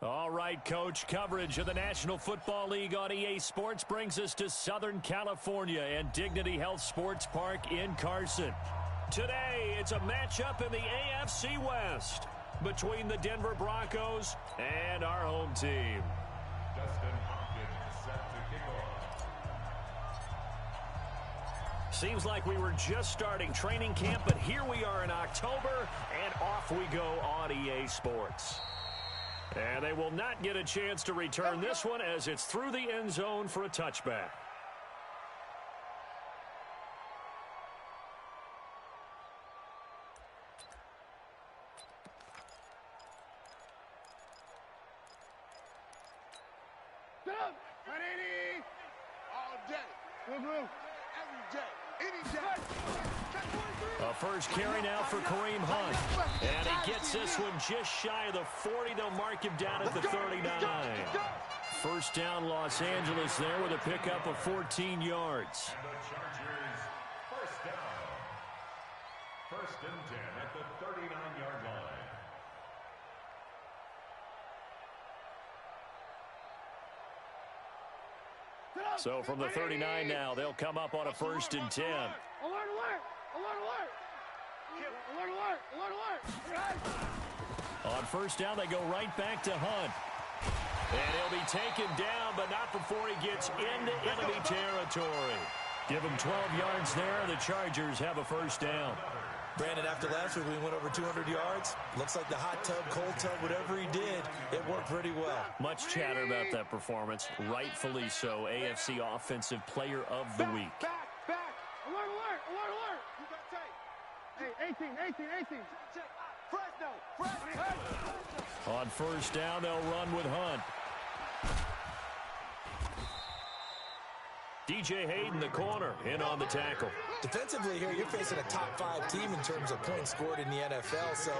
All right, Coach, coverage of the National Football League on EA Sports brings us to Southern California and Dignity Health Sports Park in Carson. Today, it's a matchup in the AFC West between the Denver Broncos and our home team. Justin Hopkins set to kick off. Seems like we were just starting training camp, but here we are in October, and off we go on EA Sports. And they will not get a chance to return this one as it's through the end zone for a touchback. A first carry now for Kareem Hunt. And he gets this one just shy of the 40. They'll mark him down at the 39. First down, Los Angeles there with a pickup of 14 yards. And the Chargers, first down. First and 10 at the 39-yard line. So from the 39 now, they'll come up on a first and 10. Alert, alert! Alert, alert! Alert, alert! Alert, alert! On first down, they go right back to Hunt. And he'll be taken down, but not before he gets into enemy territory. Give him 12 yards there, and the Chargers have a first down. Brandon, after last week, we went over 200 yards. Looks like the hot tub, cold tub, whatever he did, it worked pretty well. Much chatter about that performance. Rightfully so. AFC Offensive Player of the Week. Back! Alert, alert! Alert, alert! You got tape. Hey, 18. Check. Fresno! On first down, they'll run with Hunt. DJ Hayden, the corner, in on the tackle. Defensively here, you're facing a top-5 team in terms of points scored in the NFL. So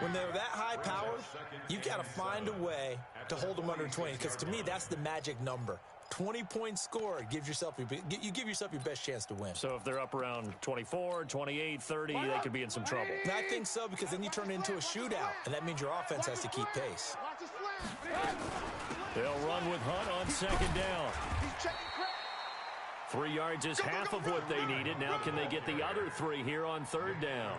when they're that high-powered, you got to find a way to hold them under 20. Because to me, that's the magic number. 20 points scored gives yourself you give yourself your best chance to win. So if they're up around 24, 28, 30, they could be in some trouble. And I think so, because then you turn it into a shootout, and that means your offense has to keep pace. They'll run with Hunt on second down. 3 yards is half of what they needed. Now can they get the other 3 here on third down?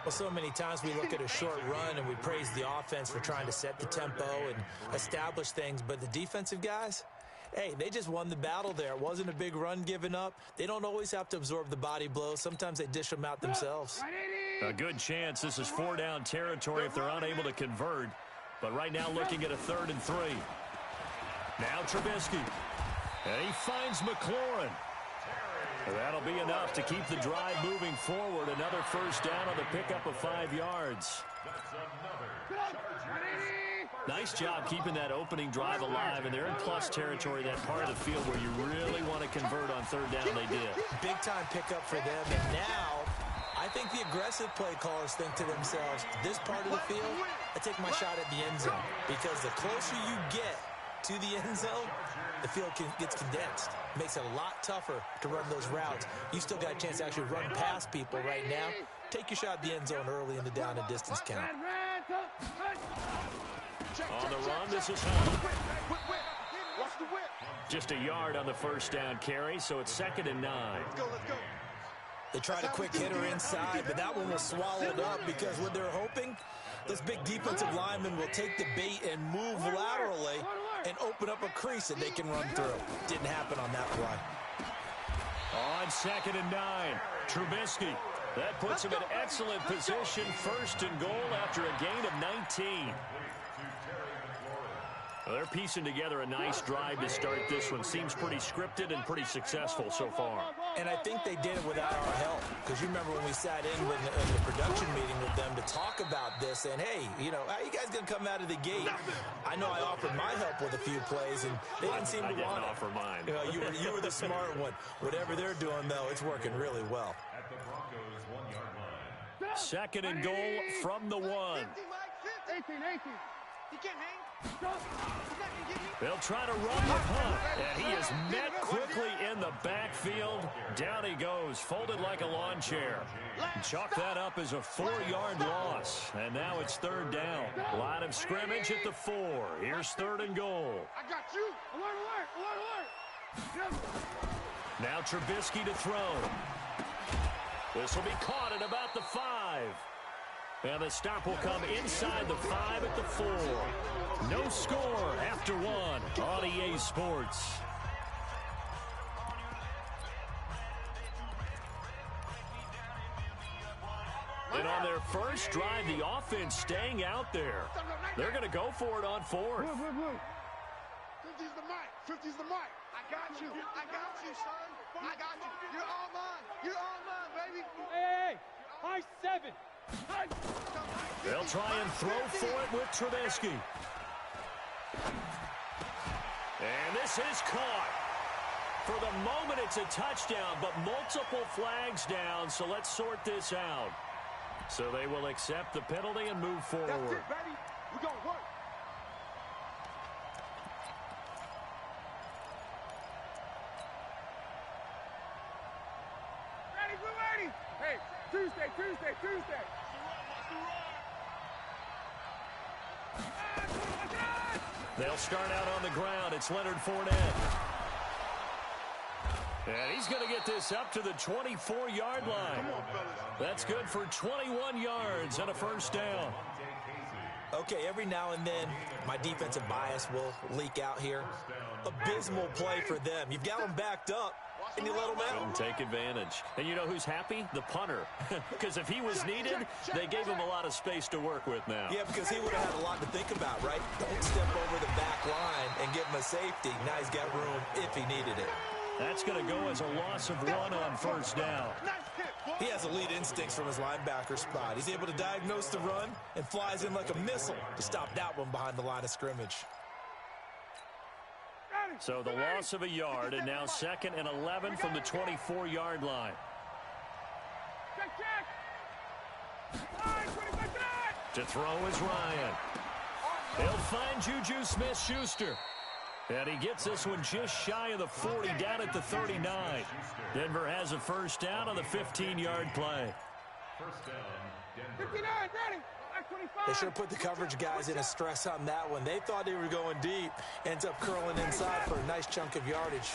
Well, so many times we look at a short run and we praise the offense for trying to set the tempo and establish things. But the defensive guys, hey, they just won the battle there. It wasn't a big run given up. They don't always have to absorb the body blows. Sometimes they dish them out themselves. A good chance this is 4-down territory if they're unable to convert. But right now looking at a 3rd and 3. Now Trubisky. And he finds McLaurin. That'll be enough to keep the drive moving forward. Another first down on the pickup of 5 yards. Nice job keeping that opening drive alive, and they're in plus territory, that part of the field where you really want to convert on third down. They did. Big-time pickup for them, and now I think the aggressive play callers think to themselves, this part of the field, I take my shot at the end zone, because the closer you get to the end zone, the field gets condensed. Makes it a lot tougher to run those routes. You still got a chance to actually run past people right now. Take your shot at the end zone early in the down and distance count. On the run, this is Hunt. Just a yard on the first down carry, so it's 2nd and 9. Let's go. They tried a quick hitter inside, but that one was swallowed up because what they're hoping, this big defensive lineman will take the bait and move laterally and open up a crease that they can run through. Didn't happen on that play. On 2nd and 9, Trubisky. That puts him in excellent position, 1st and goal after a gain of 19. Well, they're piecing together a nice drive to start this one. Seems pretty scripted and pretty successful so far. And I think they did it without our help. Because you remember when we sat in the production meeting with them to talk about this, saying, hey, you know, how are you guys going to come out of the gate? I know I offered my help with a few plays, and they didn't seem to want it. I didn't offer mine. You were the smart one. Whatever they're doing, though, it's working really well. At the Broncos' 1-yard line. 2nd and goal from the 1. 18. He can't hang. He's not gonna get me. They'll try to run the punt, and he is met quickly in the backfield. Down he goes, folded like a lawn chair. Chalk that up as a 4-yard loss, and now it's third down. Line of scrimmage at the 4. Here's third and goal. I got you. Alert, alert, alert, alert. Now Trubisky to throw. This will be caught at about the 5. And the stop will come inside the 5 at the 4. No score after 1 on EA Sports. And on their first drive, the offense staying out there. They're going to go for it on 4th. 50's the mic. 50's the mic. I got you. I got you, son. I got you. You're all mine. You're all mine, baby. Hey, high 7. They'll try and throw for it with Trubisky. And this is caught. For the moment, it's a touchdown, but multiple flags down, so let's sort this out. So they will accept the penalty and move forward. That's it, baby. We're going to work. Ready, we're ready. Hey, Tuesday. They'll start out on the ground. It's Leonard Fournette. And he's going to get this up to the 24-yard line. That's good for 21 yards and a first down. Okay, every now and then, my defensive bias will leak out here. Abysmal play for them. You've got them backed up, and you let them out. Couldn't take advantage. And you know who's happy? The punter. Because if he was needed, they gave him a lot of space to work with now. Yeah, because he would have had a lot to think about, right? Don't step over the back line and give him a safety. Now he's got room if he needed it. That's going to go as a loss of 1 on first down. He has elite instincts from his linebacker spot. He's able to diagnose the run and flies in like a missile to stop that one behind the line of scrimmage. So the loss of a yard, and now 2nd and 11 from the 24-yard line. To throw is Ryan. He'll find Juju Smith-Schuster. And he gets this one just shy of the 40, down at the 39. Denver has a first down on the 15-yard play. First down, Denver. 59, ready. They sure put the coverage guys in a stress on that one. They thought they were going deep. Ends up curling inside for a nice chunk of yardage.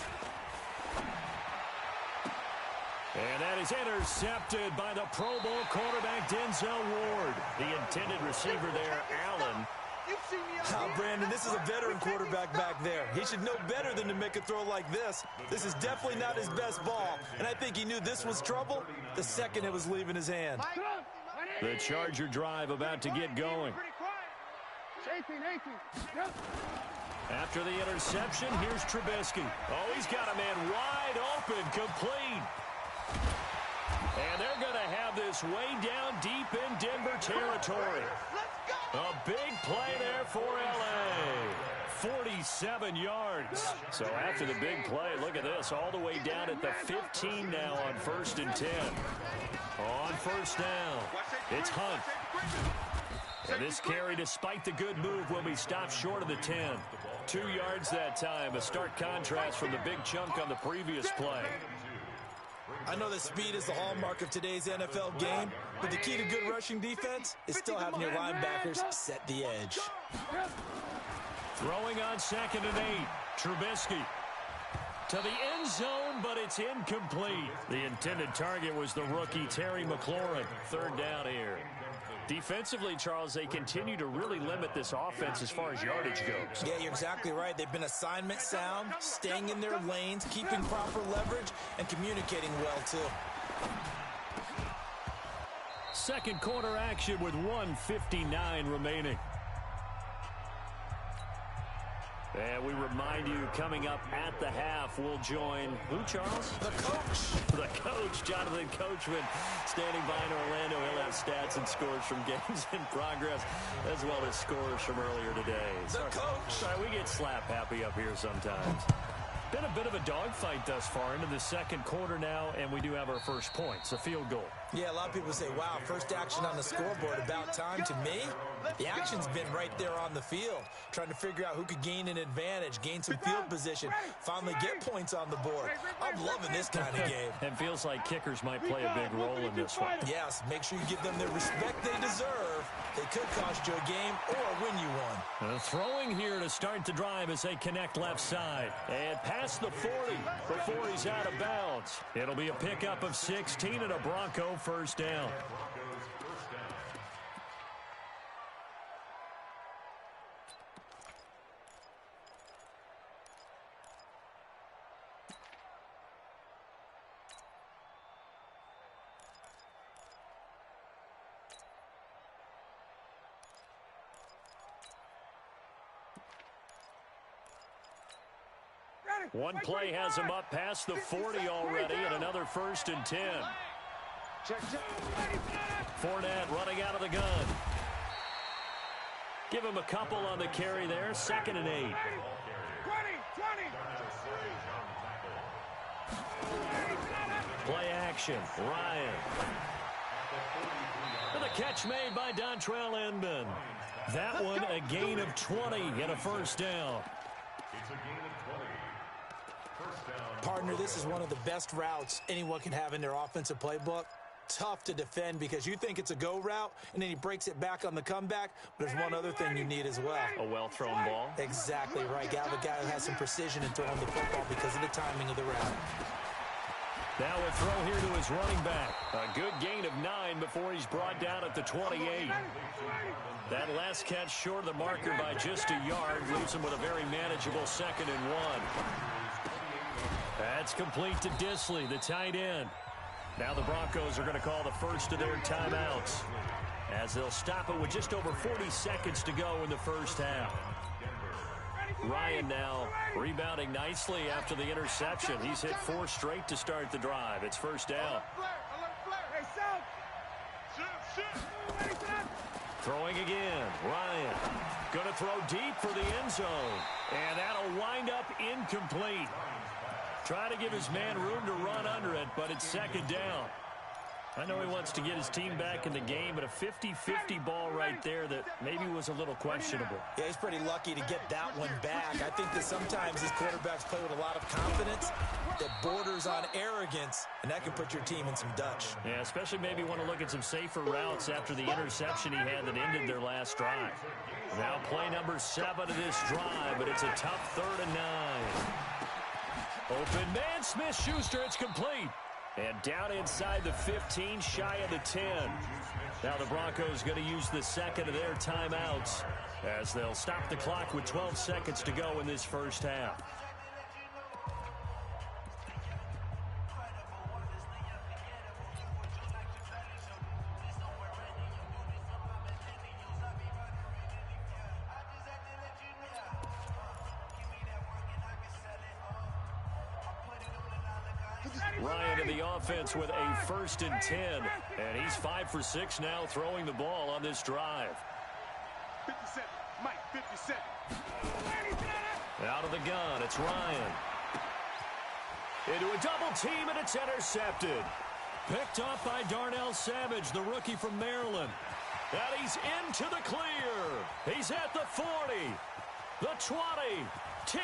And that is intercepted by the Pro Bowl quarterback Denzel Ward. The intended receiver there, Allen. Now, Brandon, this is a veteran quarterback back there. He should know better than to make a throw like this. This is definitely not his best ball, and I think he knew this was trouble the second it was leaving his hand. The Charger drive about to get going. 18. After the interception, here's Trubisky. Oh, he's got a man wide open, complete. And they're going to have this way down deep in Denver territory. A big play there for L.A. 47 yards. So after the big play, look at this, all the way down at the 15 now on 1st and 10. On first down, it's Hunt. And this carry, despite the good move, will be stopped short of the 10. 2 yards that time, a stark contrast from the big chunk on the previous play. I know that speed is the hallmark of today's NFL game, but the key to good rushing defense is still having your linebackers set the edge. Throwing on 2nd and 8, Trubisky. To the end zone, but it's incomplete. The intended target was the rookie Terry McLaurin. 3rd down here. Defensively, Charles, they continue to really limit this offense as far as yardage goes. Yeah, you're exactly right. They've been assignment sound, staying in their lanes, keeping proper leverage, and communicating well, too. Second quarter action with 1:59 remaining. And we remind you, coming up at the half, we'll join, who, Charles? The coach. The coach, Jonathan Coachman, standing by in Orlando. He'll have stats and scores from games in progress, as well as scores from earlier today. The coach. Sorry, we get slap happy up here sometimes. Been a bit of a dogfight thus far into the second quarter now, and we do have our first points, a field goal. Yeah, a lot of people say, wow, first action on the scoreboard, about time. To me, the action's been right there on the field, trying to figure out who could gain an advantage, gain some field position, finally get points on the board. I'm loving this kind of game. And feels like kickers might play a big role in this one. Yes, make sure you give them the respect they deserve. They could cost you a game or win you one. Throwing here to start the drive as they connect left side. And past the 40 before he's out of bounds. It'll be a pickup of 16 and a Bronco first down. One play has him up past the 40 already, and another 1st and 10. Fournette running out of the gun. Give him a couple on the carry there, 2nd and 8. Play action, Ryan. And the catch made by Dontrell Inman. That one a gain of 20 and a first down. It's a gain of 20. Partner, this is one of the best routes anyone can have in their offensive playbook. Tough to defend because you think it's a go route, and then he breaks it back on the comeback. But there's one other thing you need as well. A well-thrown ball. Exactly right. You have a guy who has some precision in throwing the football because of the timing of the route. Now a throw here to his running back. A good gain of 9 before he's brought down at the 28. That last catch short of the marker by just a yard leaves him with a very manageable 2nd and 1. That's complete to Disley, the tight end. Now the Broncos are going to call the first of their timeouts as they'll stop it with just over 40 seconds to go in the first half. Ryan now rebounding nicely after the interception. He's hit 4 straight to start the drive. It's first down. Throwing again, Ryan. Going to throw deep for the end zone. And that'll wind up incomplete. Trying to give his man room to run under it, but it's 2nd down. I know he wants to get his team back in the game, but a 50-50 ball right there that maybe was a little questionable. Yeah, he's pretty lucky to get that one back. I think that sometimes these quarterbacks play with a lot of confidence that borders on arrogance, and that can put your team in some Dutch. Yeah, especially maybe want to look at some safer routes after the interception he had that ended their last drive. Now play number 7 of this drive, but it's a tough 3rd and 9. Open man, Smith-Schuster, it's complete. And down inside the 15, shy of the 10. Now the Broncos going to use the 2nd of their timeouts as they'll stop the clock with 12 seconds to go in this first half. Ryan in the offense with a 1st and 10. And he's 5 for 6 now throwing the ball on this drive. 57, Mike, 57. Out of the gun, it's Ryan. Into a double team, and it's intercepted. Picked off by Darnell Savage, the rookie from Maryland. And he's into the clear. He's at the 40, the 20, 10,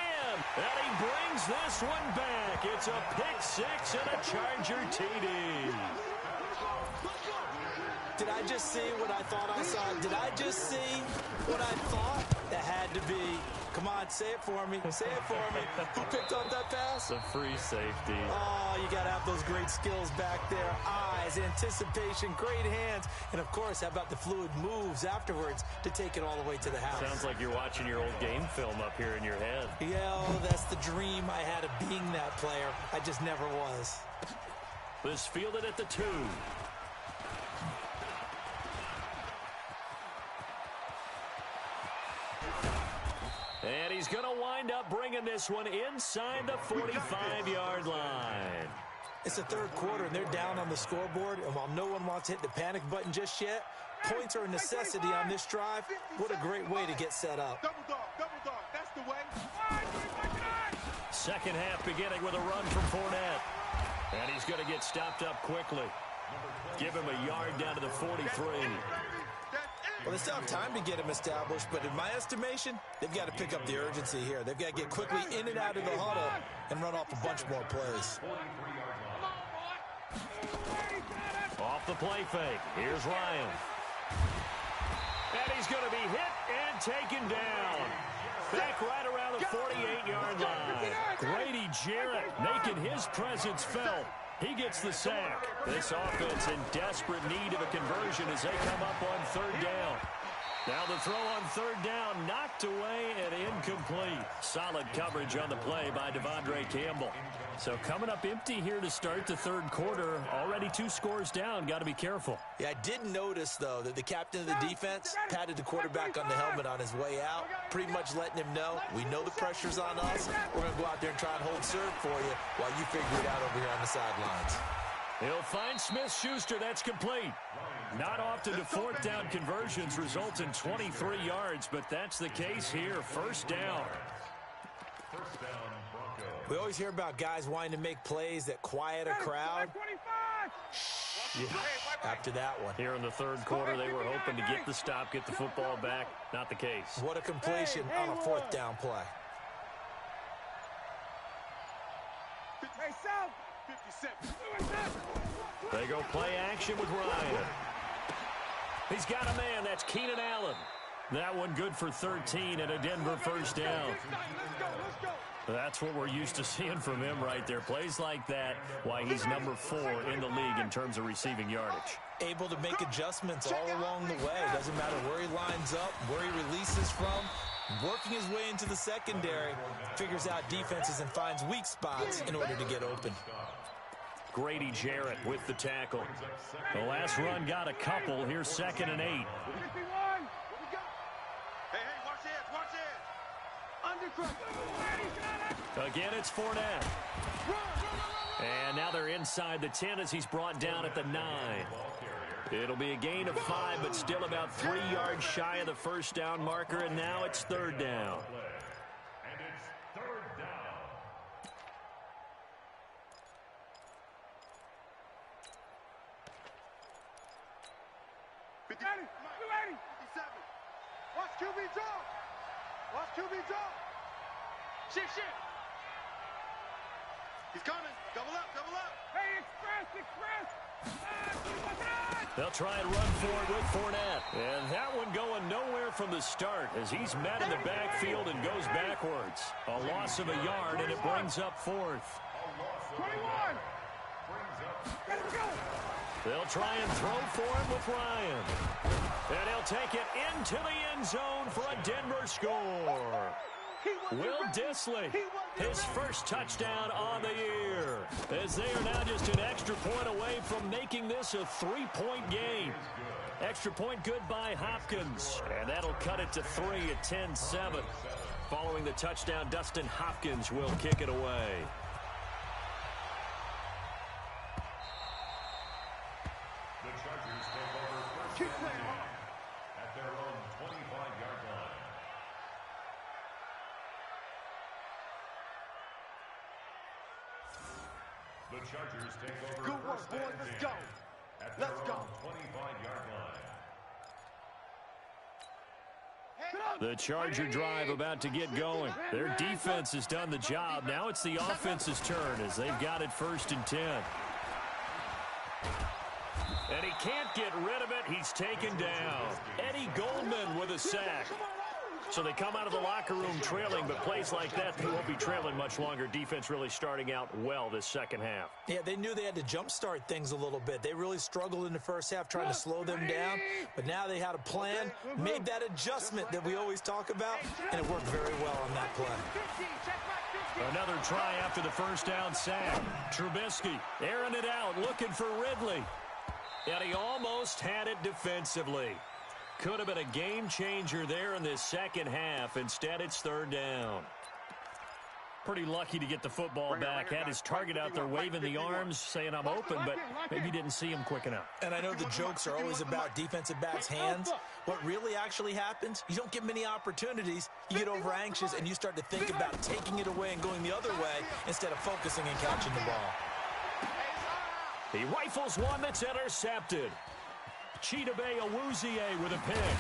and he brings this one back. It's a pick 6 and a Charger TD. Did I just see what I thought I saw? Did I just see what I thought? That had to be. Come on, say it for me. Say it for me. Who picked up that pass? The free safety. Oh, you got to have those great skills back there. Eyes, anticipation, great hands. And, of course, how about the fluid moves afterwards to take it all the way to the house? Sounds like you're watching your old game film up here in your head. Yeah, oh, that's the dream I had of being that player. I just never was. This fielded at the 2. And he's going to wind up bringing this one inside the 45-yard line. It's the 3rd quarter, and they're down on the scoreboard. And while no one wants to hit the panic button just yet, points are a necessity on this drive. What a great way to get set up. Double dog, that's the way. Second half beginning with a run from Fournette. And he's going to get stopped up quickly. Give him a yard down to the 43. Well, they still have time to get him established, but in my estimation, they've got to pick up the urgency here. They've got to get quickly in and out of the huddle and run off a bunch more plays. Off the play fake. Here's Ryan. And he's going to be hit and taken down. Back right around the 48-yard line. Grady Jarrett making his presence felt. He gets the sack. This offense in desperate need of a conversion as they come up on third down. Now the throw on third down, knocked away and incomplete. Solid coverage on the play by Devondre Campbell. So coming up empty here to start the third quarter. Already 2 scores down. Got to be careful. Yeah, I did notice, though, that the captain of the defense patted the quarterback on the helmet on his way out, pretty much letting him know, we know the pressure's on us. We're going to go out there and try and hold serve for you while you figure it out over here on the sidelines. He'll find Smith-Schuster. That's complete. Not often do fourth down conversions result in 23 yards, but that's the case here. First down. We always hear about guys wanting to make plays that quiet a crowd. Yeah, after that one. Here in the third quarter, they were hoping to get the stop, get the football back. Not the case. What a completion on a fourth down play. They go play action with Ryan. He's got a man. That's Keenan Allen. That one good for 13 and a Denver first down. That's what we're used to seeing from him right there. Plays like that, why he's number 4 in the league in terms of receiving yardage. Able to make adjustments all along the way. Doesn't matter where he lines up, where he releases from. Working his way into the secondary, figures out defenses and finds weak spots in order to get open. Grady Jarrett with the tackle. The last run got a couple. Here's 2nd and 8. Hey, watch it. Again, it's Fournette. And now they're inside the 10 as he's brought down at the 9. It'll be a gain of 5, but still about 3 yards shy of the first down marker, and now it's third down. And it's third down. Watch QB draw. Watch QB draw. Shift. He's coming. Double up. Hey, express. They'll try and run for it with Fournette. And that one going nowhere from the start as he's met in the backfield and goes backwards. A loss of a yard, and it brings up 4th. 21. They'll try and throw for him with Ryan. And he'll take it into the end zone for a Denver score. Will Dissly, his first touchdown on the year, as they are now just an extra point away from making this a 3-point game. Extra point good by Hopkins, and that'll cut it to 3 at 10-7. Following the touchdown, Dustin Hopkins will kick it away. The Chargers take over first and 10 at their own 25-yard line. The Chargers take over Good work, first boys. and Let's 10 go. at their Let's go. own 25-yard line. The Charger drive about to get going. Their defense has done the job. Now it's the offense's turn as they've got it 1st and 10. And he can't get rid of it. He's taken down. Eddie Goldman with a sack. So they come out of the locker room trailing, but plays like that, they won't be trailing much longer. Defense really starting out well this second half. Yeah, they knew they had to jumpstart things a little bit. They really struggled in the first half trying to slow them down, but now they had a plan, made that adjustment that we always talk about, and it worked very well on that play. Another try after the first down sack. Trubisky airing it out, looking for Ridley. And he almost had it defensively. Could have been a game changer there in this second half. Instead, it's third down. Pretty lucky to get the football back. Had his target out there waving the arms, saying I'm open, but maybe didn't see him quick enough. And I know the jokes are always about defensive backs' hands. What really actually happens, you don't get many opportunities. You get over anxious, and you start to think about taking it away and going the other way instead of focusing and catching the ball. He rifles one that's intercepted. Chidobe Awuzie with a pick.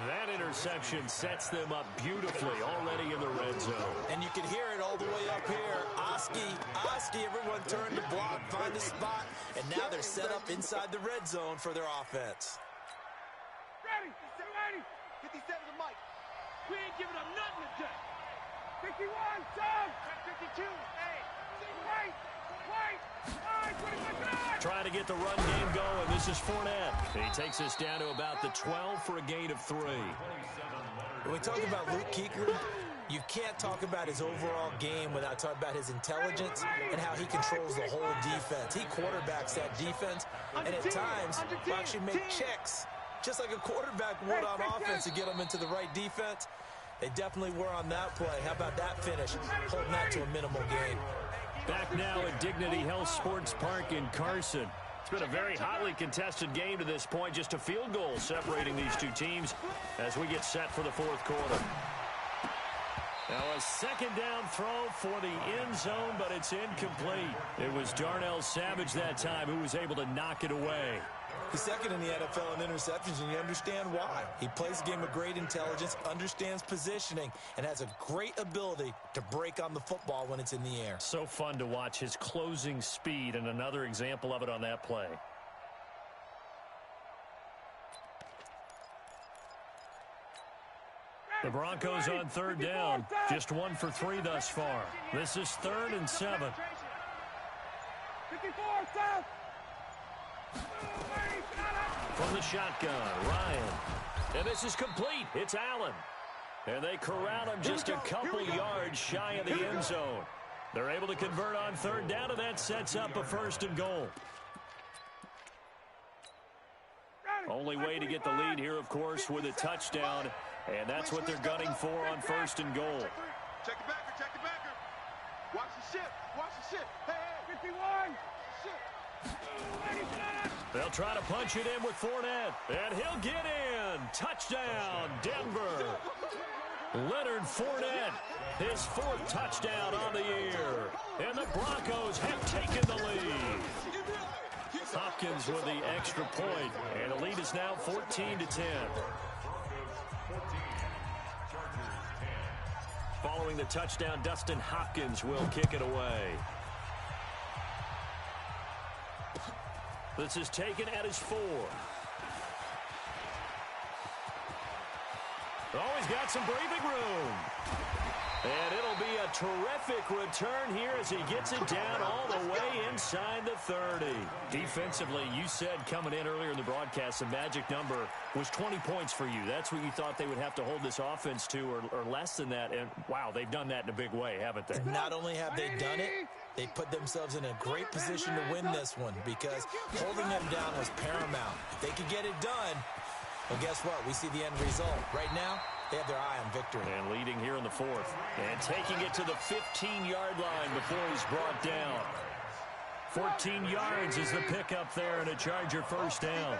That interception sets them up beautifully already in the red zone. And you can hear it all the way up here. Oski, everyone turned to block, find a spot, and now they're set up inside the red zone for their offense. Ready. 57 to Mike. We ain't giving up nothing today. 51, Tom. 52, hey. Wait. Trying to get the run game going. This is Fournette. He takes us down to about the 12 for a gain of 3. When we talk about Luke Kuechly, you can't talk about his overall game without talking about his intelligence and how he controls the whole defense. He quarterbacks that defense, and at times will actually make checks, just like a quarterback would on offense to get them into the right defense. They definitely were on that play. How about that finish? Holding that to a minimal gain. Back now at Dignity Health Sports Park in Carson. It's been a very hotly contested game to this point. Just a field goal separating these two teams as we get set for the fourth quarter. Now a second down throw for the end zone, but it's incomplete. It was Darnell Savage that time who was able to knock it away. He's second in the NFL in interceptions, and you understand why. He plays a game of great intelligence, understands positioning, and has a great ability to break on the football when it's in the air. So fun to watch his closing speed, and another example of it on that play. The Broncos on third down, just 1 for 3 thus far. This is 3rd and 7. 54, South. From the shotgun, Ryan. And this is complete. It's Allen. And they corral him just a couple yards shy of the end zone. They're able to convert on third down, and that sets up a 1st and goal. Only way to get the lead here, of course, with a touchdown. And that's what they're gunning for on 1st and goal. Check the backer. Watch the ship. Hey, 51. They'll try to punch it in with Fournette, and he'll get in. Touchdown, Denver. Leonard Fournette, his 4th touchdown on the year. And the Broncos have taken the lead. Hopkins with the extra point, and the lead is now 14-10. Following the touchdown, Dustin Hopkins will kick it away. This is taken at his 4. Oh, he's got some breathing room. And it'll be a terrific return here as he gets it down all the way inside the 30. Defensively, you said coming in earlier in the broadcast, the magic number was 20 points for you. That's what you thought they would have to hold this offense to, or less than that. And, wow, they've done that in a big way, haven't they? And not only have they done it, they put themselves in a great position to win this one because holding them down was paramount. If they could get it done, well, guess what? We see the end result. Right now, they have their eye on victory. And leading here in the 4th. And taking it to the 15-yard line before he's brought down. 14 yards is the pickup there and a Charger 1st down.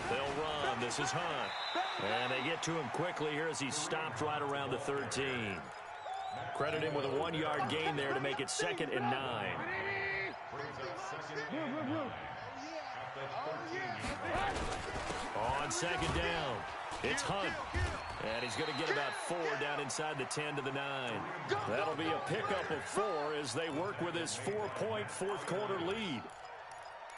They'll run. This is Hunt. And they get to him quickly here as he stopped right around the 13. Credit him with a 1-yard gain there to make it 2nd and 9. On 2nd down, it's Hunt. And he's going to get about 4 down inside the 10 to the 9. That'll be a pickup of 4 as they work with his 4-point 4th quarter lead.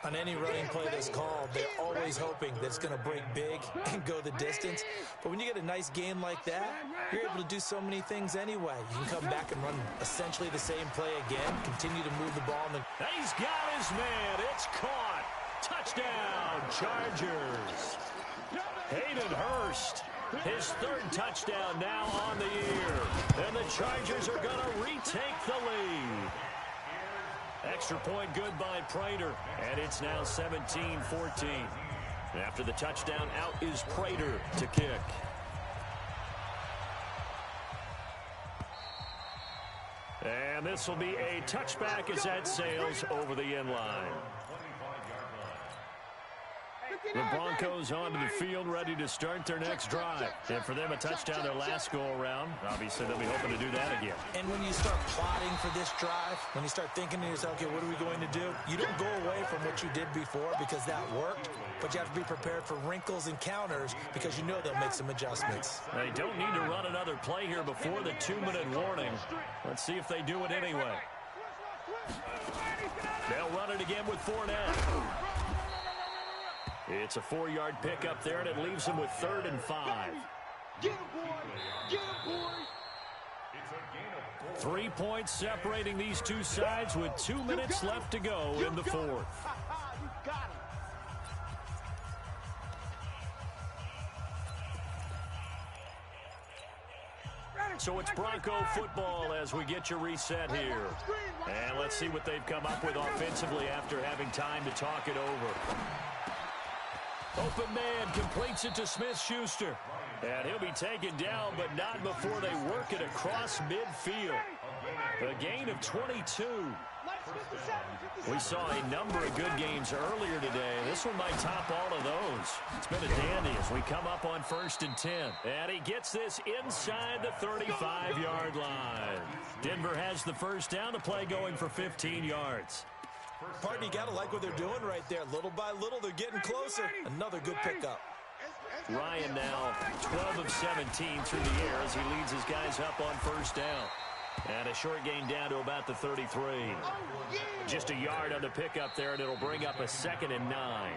On any running play that's called, they're always hoping that it's going to break big and go the distance. But when you get a nice gain like that, you're able to do so many things anyway. You can come back and run essentially the same play again, continue to move the ball. He's got his man. It's caught. Touchdown, Chargers. Hayden Hurst, his 3rd touchdown now on the year. And the Chargers are going to retake the lead. Extra point good by Prater, and it's now 17-14. After the touchdown, out is Prater to kick. And this will be a touchback as that sails over the end line. The Broncos onto the field, ready to start their next drive. And for them, a touchdown their last go-around. Obviously, they'll be hoping to do that again. And when you start plotting for this drive, when you start thinking to yourself, okay, what are we going to do? You don't go away from what you did before because that worked, but you have to be prepared for wrinkles and counters because you know they'll make some adjustments. They don't need to run another play here before the 2-minute warning. Let's see if they do it anyway. They'll run it again with Fournette. It's a 4-yard pickup there, and it leaves them with 3rd and 5. Get him, boy. Get him, boy. 3 points separating these two sides with 2 minutes left to go in the 4th. You got him. So it's Bronco football as we get you reset here. And let's see what they've come up with offensively after having time to talk it over. Open man completes it to Smith-Schuster. And he'll be taken down, but not before they work it across midfield. A gain of 22. We saw a number of good games earlier today. This one might top all of those. It's been a dandy as we come up on 1st and 10. And he gets this inside the 35-yard line. Denver has the first down, to play going for 15 yards. Partner, you got to like what they're doing right there. Little by little, they're getting closer. Another good pickup. Ryan now 12 of 17 through the air as he leads his guys up on 1st down. And a short gain down to about the 33. Just a yard on the pickup there, and it'll bring up a 2nd and 9.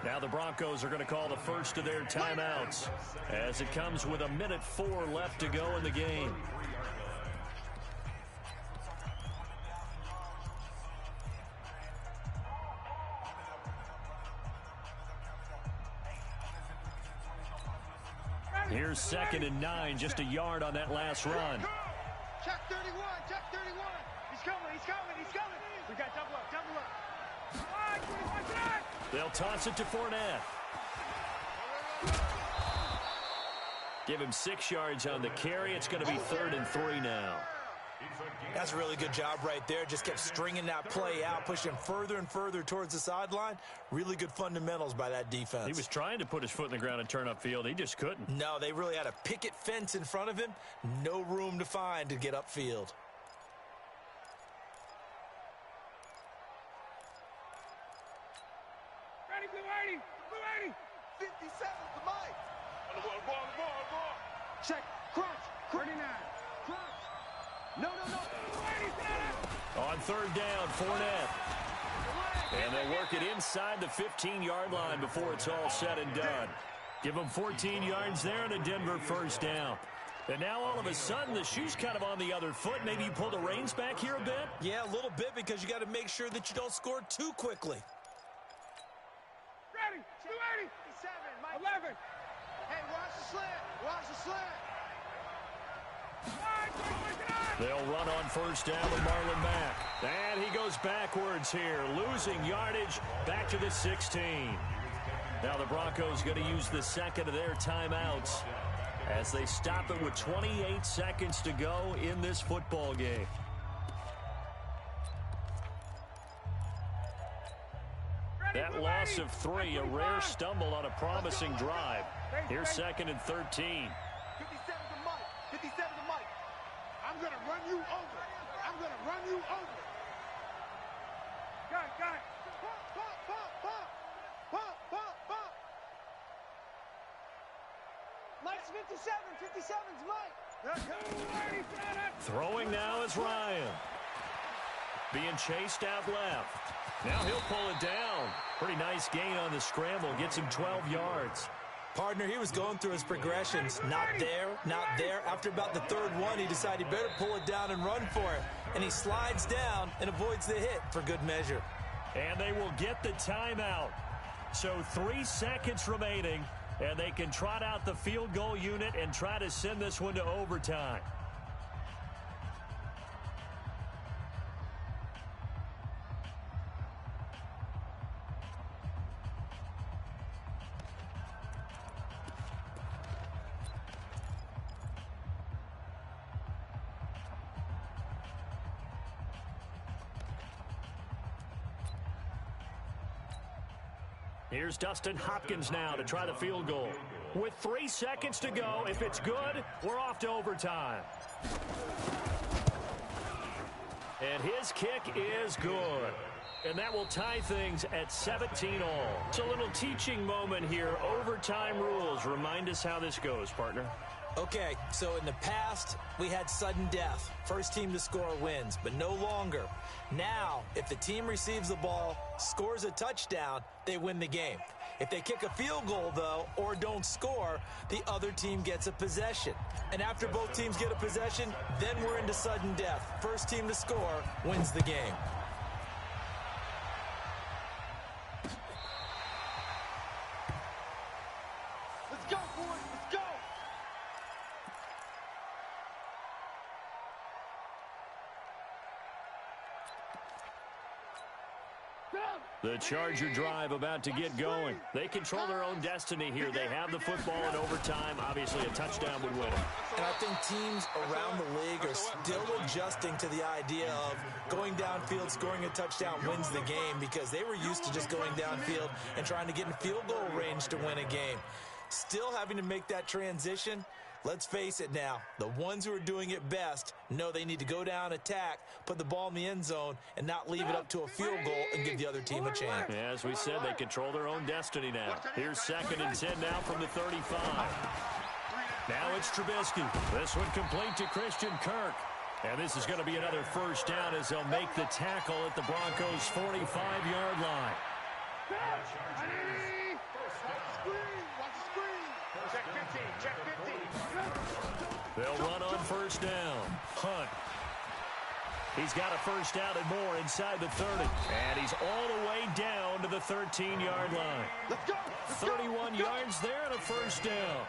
Now the Broncos are going to call the first of their timeouts as it comes with 1:04 left to go in the game. Here's 2nd and 9, just a yard on that last run. Check 31, check 31. He's coming, he's coming, he's coming. We got double up, double up. They'll toss it to Fournette. Give him 6 yards on the carry. It's going to be 3rd and 3 now. That's a really good job right there. Just kept stringing that play out, pushing further and further towards the sideline. Really good fundamentals by that defense. He was trying to put his foot in the ground and turn upfield. He just couldn't. No, they really had a picket fence in front of him. No room to find to get upfield. Ready, blue 80, 57 to Mike. On the ball. Check, crunch, 39, crunch. No. On 3rd down, Fournette. And they'll work it inside the 15-yard line before it's all said and done. Give them 14 yards there and a Denver first down. And now all of a sudden the shoe's kind of on the other foot. Maybe you pull the reins back here a bit? Yeah, a little bit because you got to make sure that you don't score too quickly. Ready, 280, 11. Hey, watch the slant, watch the slant. They'll run on 1st down with Marlon back. And he goes backwards here, losing yardage back to the 16. Now the Broncos going to use the 2nd of their timeouts as they stop it with 28 seconds to go in this football game. That loss of 3, a rare stumble on a promising drive. Here's 2nd and 13. 57 to Mike, 57 to Mike. I'm going to run you over. I'm going to run you over. Got it. Pump. Mike's 57. 57's Mike. Throwing now is Ryan. Being chased out left. Now he'll pull it down. Pretty nice gain on the scramble. Gets him 12 yards. Partner, he was going through his progressions. Not there. After about the 3rd one, he decided he better pull it down and run for it. And he slides down and avoids the hit for good measure. And they will get the timeout. So 3 seconds remaining, and they can trot out the field goal unit and try to send this one to overtime. Here's Dustin Hopkins now to try the field goal. With 3 seconds to go, if it's good, we're off to overtime. And his kick is good. And that will tie things at 17 all. It's a little teaching moment here. Overtime rules. Remind us how this goes, partner. Okay, so in the past, we had sudden death. First team to score wins, but no longer. Now, if the team receives the ball, scores a touchdown, they win the game. If they kick a field goal, though, or don't score, the other team gets a possession. And after both teams get a possession, then we're into sudden death. First team to score wins the game. Let's go, boys. Let's go. The Charger drive about to get going. They control their own destiny here. They have the football in overtime. Obviously, a touchdown would win it. And I think teams around the league are still adjusting to the idea of going downfield, scoring a touchdown wins the game, because they were used to just going downfield and trying to get in field goal range to win a game. Still having to make that transition. Let's face it now, the ones who are doing it best know they need to go down, attack, put the ball in the end zone, and not leave it up to a field goal and give the other team a chance. Yeah, as we said, they control their own destiny now. Here's 2nd and 10 now from the 35. Now it's Trubisky. This one complete to Christian Kirk. And this is going to be another first down as they'll make the tackle at the Broncos' 45-yard line. Check 15, check 15. They'll run on first down. Hunt. He's got a first down and more inside the 30. And he's all the way down to the 13-yard line. Let's go. 31 yards there and a first down.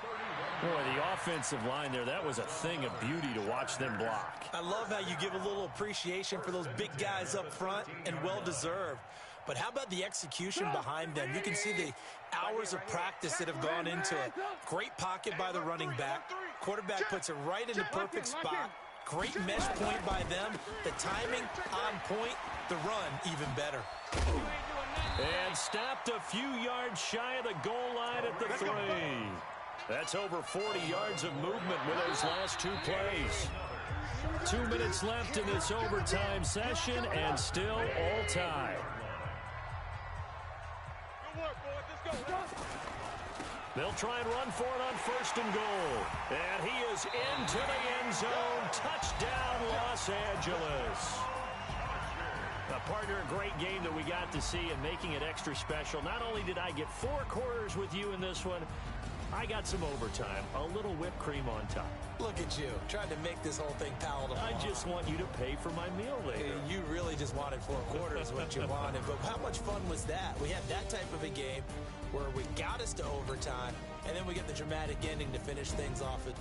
Boy, the offensive line there, that was a thing of beauty to watch them block. I love how you give a little appreciation for those big guys up front, and well-deserved. But how about the execution behind them? You can see the hours of practice that have gone into it. Great pocket by the running back. Quarterback puts it right in the perfect spot. Great mesh point by them. The timing on point. The run even better. And stopped a few yards shy of the goal line at the 3. That's over 40 yards of movement with those last 2 plays. 2 minutes left in this overtime session, and still all tied. They'll try and run for it on 1st and goal. And he is into the end zone. Touchdown, Los Angeles. Partner, a great game that we got to see and making it extra special. Not only did I get 4 quarters with you in this one, I got some overtime, a little whipped cream on top. Look at you, trying to make this whole thing palatable. I just want you to pay for my meal later. You really just wanted 4 quarters what you wanted, but how much fun was that? We had that type of a game where we got us to overtime, and then we get the dramatic ending to finish things off at